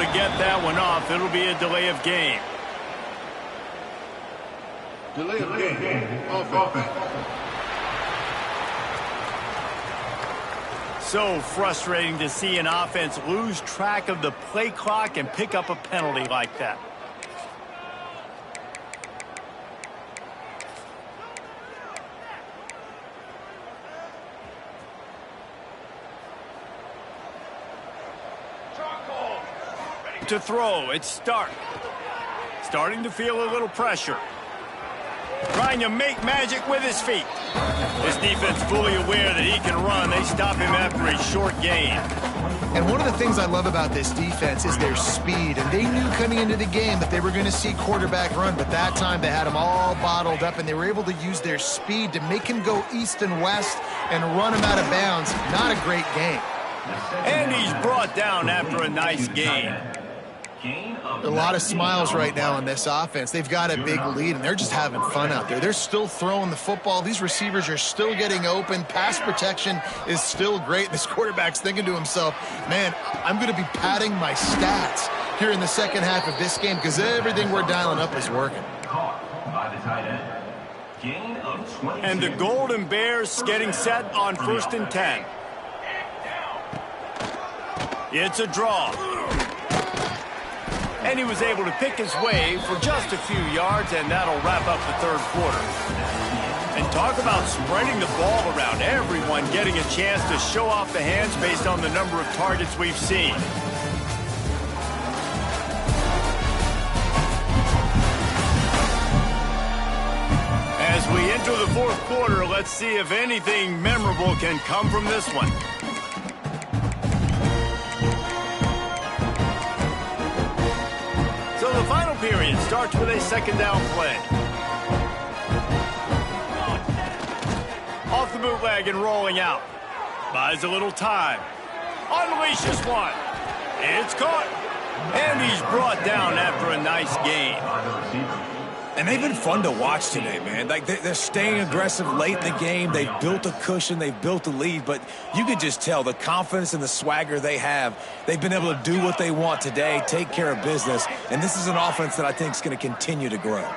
to get that one off. It'll be a delay of game. Delay of game. Offense. So frustrating to see an offense lose track of the play clock and pick up a penalty like that. To throw, it's Stark. Starting to feel a little pressure. Trying to make magic with his feet. This defense fully aware that he can run. They stop him after a short gain. And one of the things I love about this defense is their speed. And they knew coming into the game that they were going to see quarterback run. But that time they had him all bottled up, and they were able to use their speed to make him go east and west and run him out of bounds. Not a great game. And he's brought down after a nice gain. A lot of smiles right now on this offense. They've got a big lead, and they're just having fun out there. They're still throwing the football. These receivers are still getting open. Pass protection is still great. This quarterback's thinking to himself, man, I'm going to be padding my stats here in the second half of this game because everything we're dialing up is working. And the Golden Bears getting set on 1st and 10. It's a draw. And he was able to pick his way for just a few yards, and that'll wrap up the third quarter. And talk about spreading the ball around. Everyone getting a chance to show off the hands based on the number of targets we've seen. As we enter the fourth quarter, let's see if anything memorable can come from this one. The final period starts with a second down play. Off the bootleg and rolling out. Buys a little time. Unleashes one. It's caught. And he's brought down after a nice gain. And they've been fun to watch today, man. Like they're staying aggressive late in the game. They've built a cushion. They've built a lead. But you could just tell the confidence and the swagger they have. They've been able to do what they want today, take care of business. And this is an offense that I think is going to continue to grow.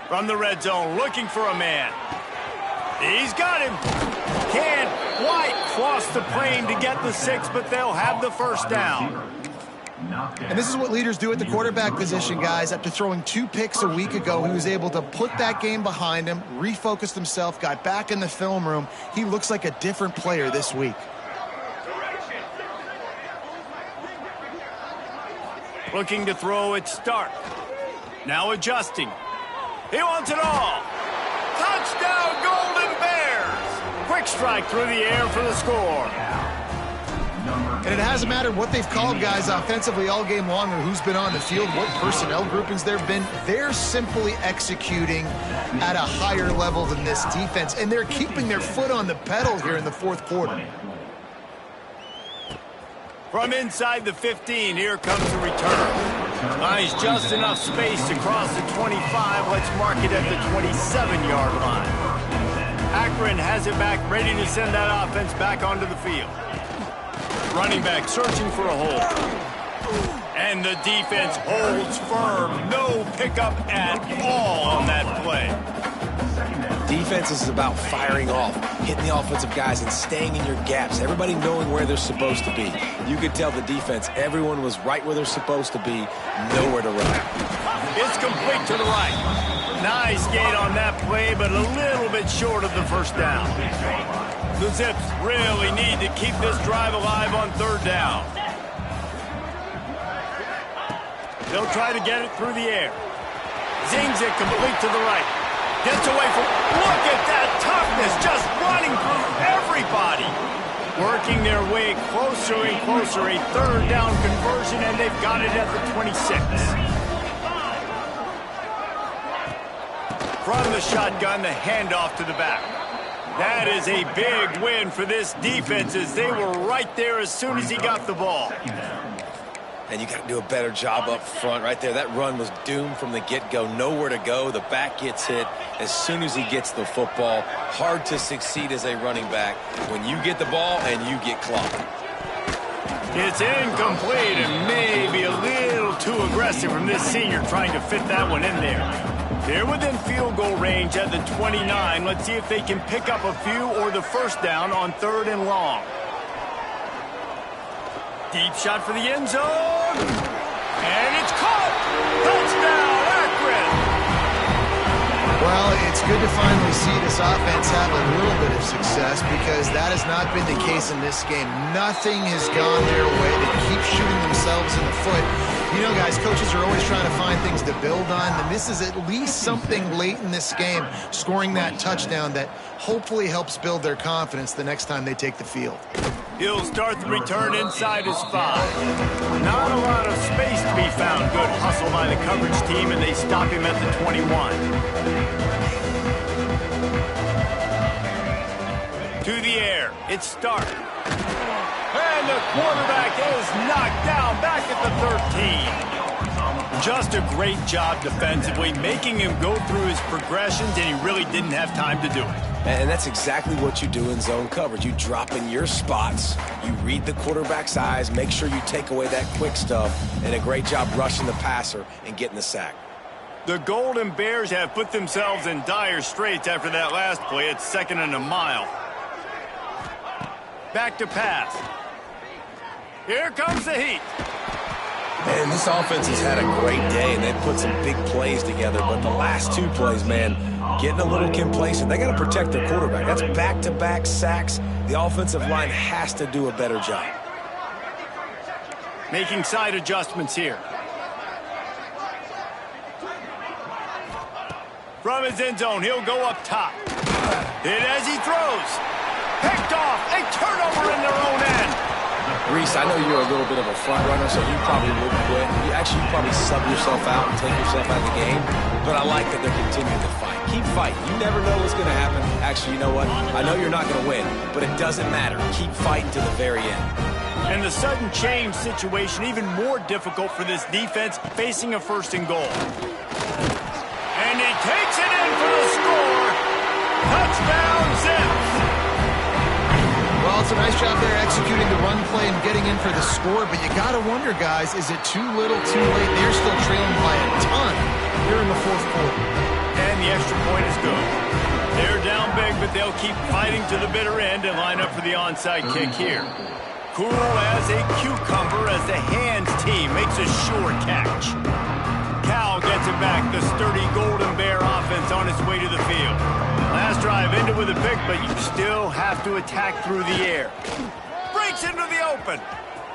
From the red zone, looking for a man. He's got him. Can't quite cross the plane to get the 6, but they'll have the first down. And this is what leaders do at the quarterback position, guys. After throwing 2 picks a week ago, he was able to put that game behind him, refocused himself, got back in the film room. He looks like a different player this week. Looking to throw it, Stark. Now adjusting. He wants it all. Touchdown, Golden Bears! Quick strike through the air for the score. And it hasn't mattered what they've called, guys, offensively all game long or who's been on the field, what personnel groupings there have been. They're simply executing at a higher level than this defense, and they're keeping their foot on the pedal here in the fourth quarter. From inside the 15, here comes the return. Nice, just enough space to cross the 25. Let's mark it at the 27-yard line. Akron has it back, ready to send that offense back onto the field. Running back searching for a hole. And the defense holds firm. No pickup at all on that play. Defense is about firing off, hitting the offensive guys and staying in your gaps. Everybody knowing where they're supposed to be. You could tell the defense, everyone was right where they're supposed to be, nowhere to run. It's complete to the right. Nice gain on that play, but a little bit short of the first down. The Zips really need to keep this drive alive on third down. They'll try to get it through the air. Zings it complete to the right. Gets away from... Look at that toughness, just running through everybody. Working their way closer and closer. A third down conversion, and they've got it at the 26. From the shotgun, the handoff to the back. That is a big win for this defense as they were right there as soon as he got the ball. And you got to do a better job up front right there. That run was doomed from the get-go. Nowhere to go. The back gets hit as soon as he gets the football. Hard to succeed as a running back when you get the ball and you get clocked. It's incomplete and maybe a little too aggressive from this senior trying to fit that one in there. They're within field goal range at the 29. Let's see if they can pick up a few or the first down on 3rd and long. Deep shot for the end zone. And it's caught. Touchdown, Akron. Well, it's good to finally see this offense have a little bit of success because that has not been the case in this game. Nothing has gone their way. They keep shooting themselves in the foot. You know, guys, coaches are always trying to find things to build on, and this is at least something late in this game, scoring that touchdown that hopefully helps build their confidence the next time they take the field. He'll start the return inside his 5. Not a lot of space to be found. Good hustle by the coverage team, and they stop him at the 21. To the air. It's Stark. And the quarterback is knocked down back at the 13. Just a great job defensively, making him go through his progressions, and he really didn't have time to do it. And that's exactly what you do in zone coverage. You drop in your spots, you read the quarterback's eyes, make sure you take away that quick stuff, and a great job rushing the passer and getting the sack. The Golden Bears have put themselves in dire straits after that last play. It's 2nd and a mile. Back to pass. Here comes the heat. Man, this offense has had a great day, and they've put some big plays together. But the last 2 plays, man, getting a little complacent. They got to protect their quarterback. That's back-to-back sacks. The offensive line has to do a better job. Making side adjustments here. From his end zone, he'll go up top. Hit as he throws. Picked off. A turnover in their own end. Reese, I know you're a little bit of a front runner, so you probably wouldn't quit. You probably sub yourself out and take yourself out of the game. But I like that they're continuing to fight. Keep fighting. You never know what's going to happen. Actually, you know what? I know you're not going to win, but it doesn't matter. Keep fighting to the very end. And the sudden change situation even more difficult for this defense facing a 1st and goal. And he takes it in for the score. Touchdown, Zips. Well, it's a nice job there executing the run play and getting in for the score, but you got to wonder, guys, is it too little, too late? They're still trailing by a ton here in the 4th quarter. And the extra point is good. They're down big, but they'll keep fighting to the bitter end and line up for the onside kick here. Cool as a cucumber as the hands team makes a sure catch. Cal gets it back, the sturdy Golden Bear offense on its way to the field. Last drive ended with a pick, but you still have to attack through the air. Breaks into the open.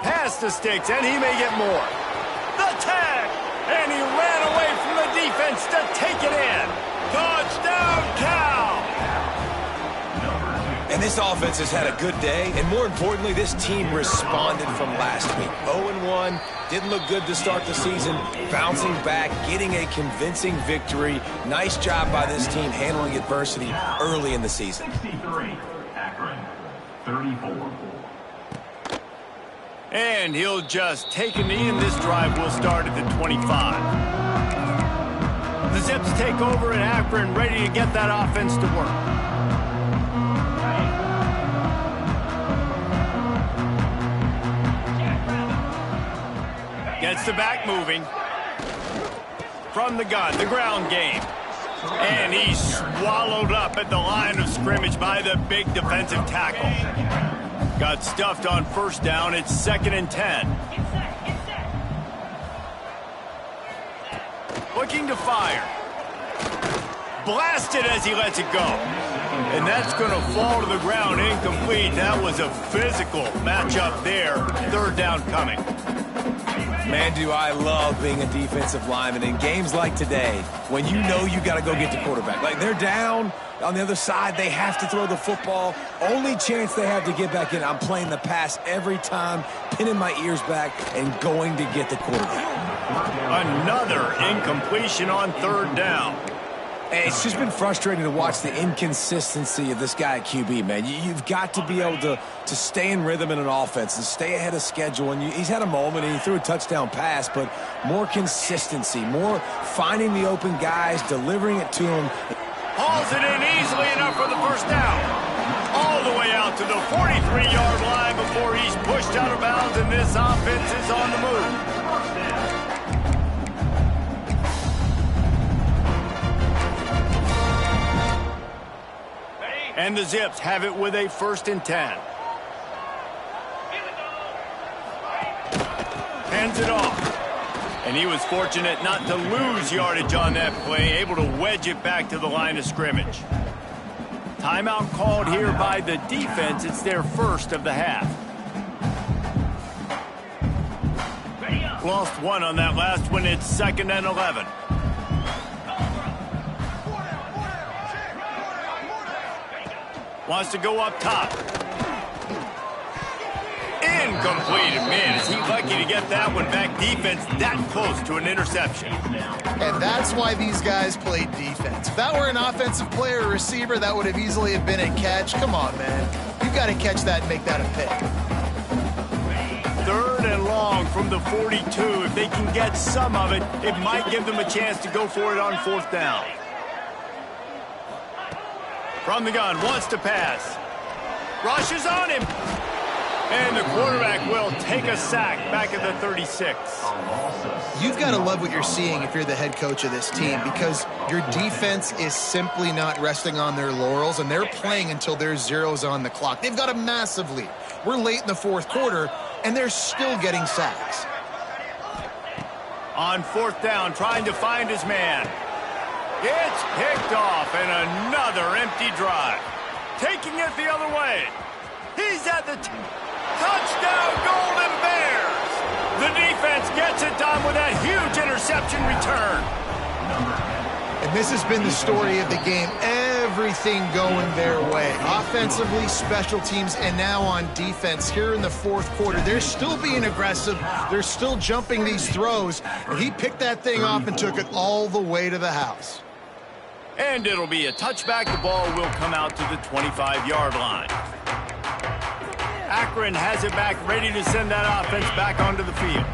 Pass the sticks, and he may get more. The tag! And he ran away from the defense to take it in. Touchdown, Cal! And this offense has had a good day, and more importantly, this team responded from last week. 0-1, didn't look good to start the season, bouncing back, getting a convincing victory. Nice job by this team handling adversity early in the season. 63, Akron, 34. And he'll just take a knee, and this drive will start at the 25. The Zips take over in Akron, ready to get that offense to work. Gets the back moving. From the gun, the ground game. And he's swallowed up at the line of scrimmage by the big defensive tackle. Got stuffed on 1st down. It's 2nd and 10. Looking to fire. Blasted as he lets it go. And that's going to fall to the ground incomplete. That was a physical matchup there. 3rd down coming. Man, do I love being a defensive lineman in games like today when you know you got to go get the quarterback. Like, they're down on the other side. They have to throw the football. Only chance they have to get back in. I'm playing the pass every time, pinning my ears back and going to get the quarterback. Another incompletion on 3rd down. It's just been frustrating to watch the inconsistency of this guy at QB, man. You've got to be able to stay in rhythm in an offense and stay ahead of schedule. And he's had a moment, and he threw a touchdown pass, but more consistency, more finding the open guys, delivering it to them. Hauls it in easily enough for the 1st down. All the way out to the 43-yard line before he's pushed out of bounds, and this offense is on the move. And the Zips have it with a 1st and 10. Hands it off. And he was fortunate not to lose yardage on that play, able to wedge it back to the line of scrimmage. Timeout called here by the defense. It's their first of the half. Lost one on that last one. It's 2nd and 11. Wants to go up top. Incomplete. Man, is he lucky to get that one back. Defense that close to an interception. And that's why these guys played defense. If that were an offensive player or receiver, that would have easily have been a catch. Come on, man. You got to catch that and make that a pick. 3rd and long from the 42. If they can get some of it, it might give them a chance to go for it on 4th down. From the gun, wants to pass. Rushes on him. And the quarterback will take a sack back at the 36. You've got to love what you're seeing if you're the head coach of this team, because your defense is simply not resting on their laurels, and they're playing until there's zeros on the clock. They've got a massive lead. We're late in the 4th quarter, and they're still getting sacks. On 4th down, trying to find his man. It's picked off, and another empty drive. Taking it the other way. He's at the touchdown, Golden Bears. The defense gets it done with that huge interception return. And this has been the story of the game. Everything going their way. Offensively, special teams, and now on defense here in the 4th quarter. They're still being aggressive. They're still jumping these throws. And he picked that thing off and took it all the way to the house. And it'll be a touchback. The ball will come out to the 25-yard line. Akron has it back, ready to send that offense back onto the field.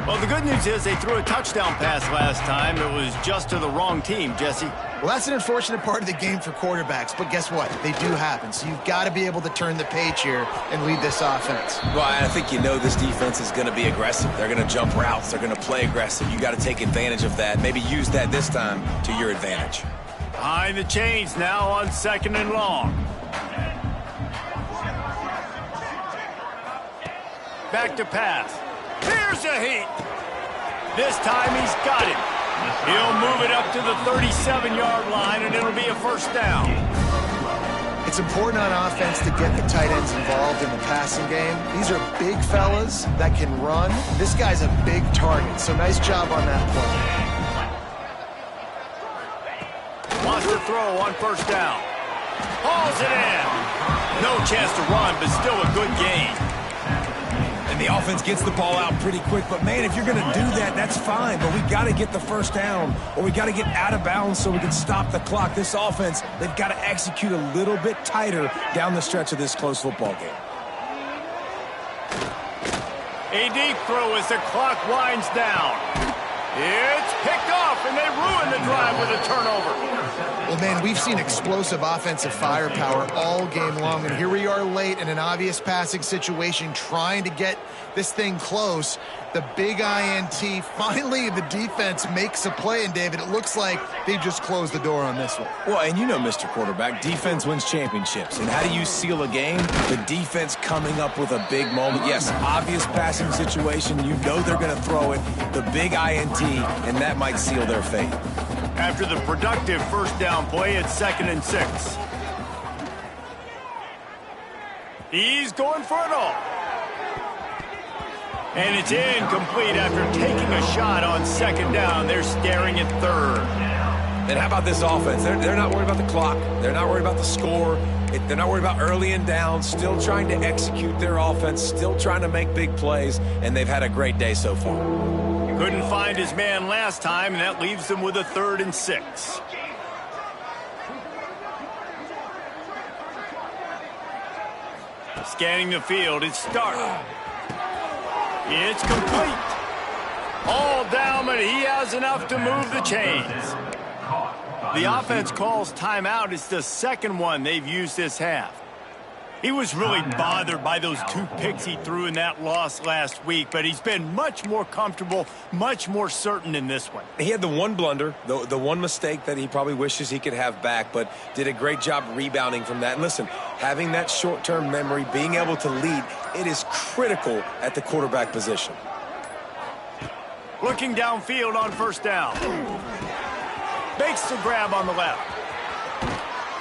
Well, the good news is they threw a touchdown pass last time. It was just to the wrong team, Jesse. Well, that's an unfortunate part of the game for quarterbacks, but guess what? They do happen. So you've got to be able to turn the page here and lead this offense. Well, I think you know this defense is going to be aggressive. They're going to jump routes. They're going to play aggressive. You got to take advantage of that. Maybe use that this time to your advantage. Behind the chains now on 2nd and long. Back to pass. Here's a heat. This time he's got him. He'll move it up to the 37-yard line, and it'll be a 1st down. It's important on offense to get the tight ends involved in the passing game. These are big fellas that can run. This guy's a big target, so nice job on that play. Wants to throw on 1st down. Hauls it in. No chance to run, but still a good gain. And the offense gets the ball out pretty quick. But, man, if you're going to do that, that's fine. But we got to get the 1st down, or we got to get out of bounds so we can stop the clock. This offense, they've got to execute a little bit tighter down the stretch of this close football game. A deep throw as the clock winds down. It's picked off, and they ruin the drive with a turnover. Well, man, we've seen explosive offensive firepower all game long, and here we are late in an obvious passing situation trying to get this thing close. The big INT, finally the defense makes a play, and David, it looks like they just closed the door on this one. Well, and you know, Mr. Quarterback, defense wins championships. And how do you seal a game? The defense coming up with a big moment. Yes, obvious passing situation. You know they're going to throw it. The big INT, and that might seal their fate. After the productive 1st down play, it's 2nd and 6. He's going for it all. And it's incomplete after taking a shot on 2nd down. They're staring at 3rd. And how about this offense? They're not worried about the clock. They're not worried about the score. They're not worried about early and down. Still trying to execute their offense. Still trying to make big plays. And they've had a great day so far. Couldn't find his man last time, and that leaves them with a 3rd and 6. Scanning the field, it's started. It's complete. All down, but he has enough to move the chains. The offense calls timeout. It's the 2nd one they've used this half. He was really bothered by those 2 picks he threw in that loss last week, but he's been much more comfortable, much more certain in this one. He had the one blunder, the one mistake that he probably wishes he could have back, but did a great job rebounding from that. And listen, having that short-term memory, being able to lead, it is critical at the quarterback position. Looking downfield on first down. Makes the grab on the left.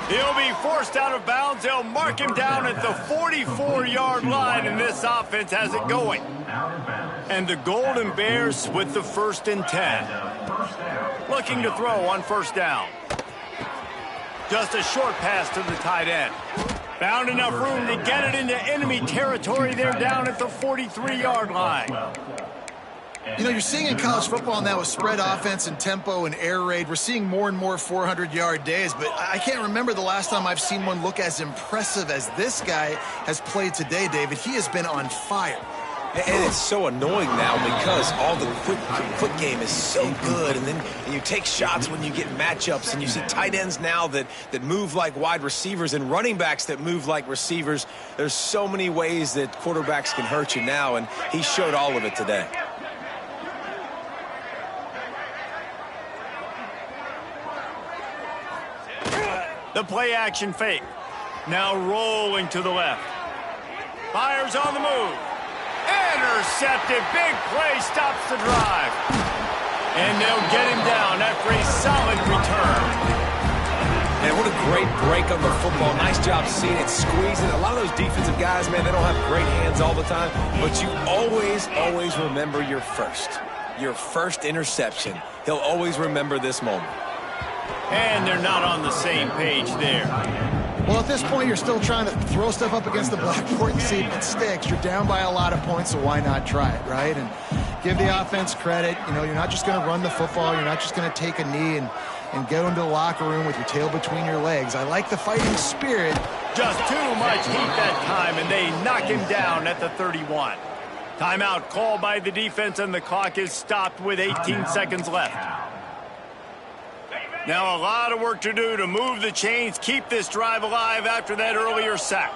He'll be forced out of bounds. They'll mark him down at the 44-yard line, and this offense has it going. And the Golden Bears with the 1st and 10. Looking to throw on first down. Just a short pass to the tight end. Found enough room to get it into enemy territory. They're down at the 43-yard line. You know, you're seeing in college football now with spread offense and tempo and air raid, we're seeing more and more 400-yard days, but I can't remember the last time I've seen one look as impressive as this guy has played today, David. He has been on fire. And it's so annoying now because all the quick game is so good, and then you take shots when you get matchups, and you see tight ends now that move like wide receivers and running backs that move like receivers. There's so many ways that quarterbacks can hurt you now, and he showed all of it today. The play action fake. Now rolling to the left. Fires on the move. Intercepted. Big play stops the drive. And they'll get him down after a solid return. Man, what a great break on the football. Nice job seeing it, squeezing. A lot of those defensive guys, man, they don't have great hands all the time. But you always remember your first interception. He'll always remember this moment. And they're not on the same page there. Well, at this point, you're still trying to throw stuff up against the blackboard and see if it sticks. You're down by a lot of points, so why not try it, right? And give the offense credit. You know, you're not just going to run the football. You're not just going to take a knee and go into the locker room with your tail between your legs. I like the fighting spirit. Just too much heat that time, and they knock him down at the 31. Timeout called by the defense, and the clock is stopped with 18 seconds left. Now a lot of work to do to move the chains, keep this drive alive after that earlier sack.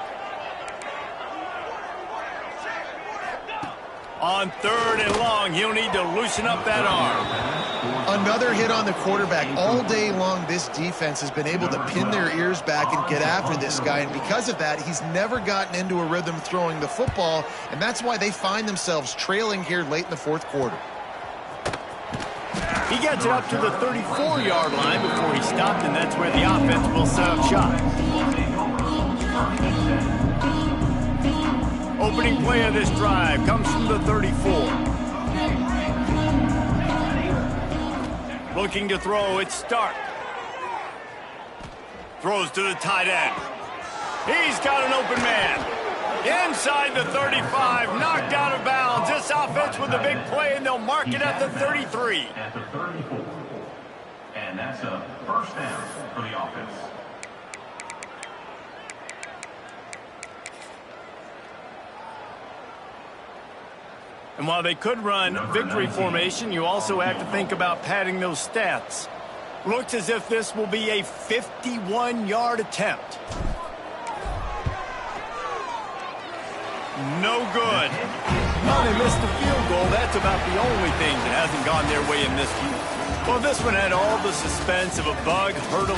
On 3rd and long, he'll need to loosen up that arm. Another hit on the quarterback. All day long, this defense has been able to pin their ears back and get after this guy, and because of that, he's never gotten into a rhythm throwing the football, and that's why they find themselves trailing here late in the 4th quarter. He gets it up to the 34-yard line before he stopped, and that's where the offense will set up shop. Opening play of this drive comes from the 34. Looking to throw, it's Stark. Throws to the tight end. He's got an open man. Inside the 35, knocked out of bounds. This offense with a big play, and they'll mark it at the 33. At the 34. And that's a first down for the offense. And while they could run victory formation, you also have to think about padding those stats. Looks as if this will be a 51-yard attempt. No good. Well, they missed the field goal. That's about the only thing that hasn't gone their way in this one. Well, this one had all the suspense of a bug, hurdle.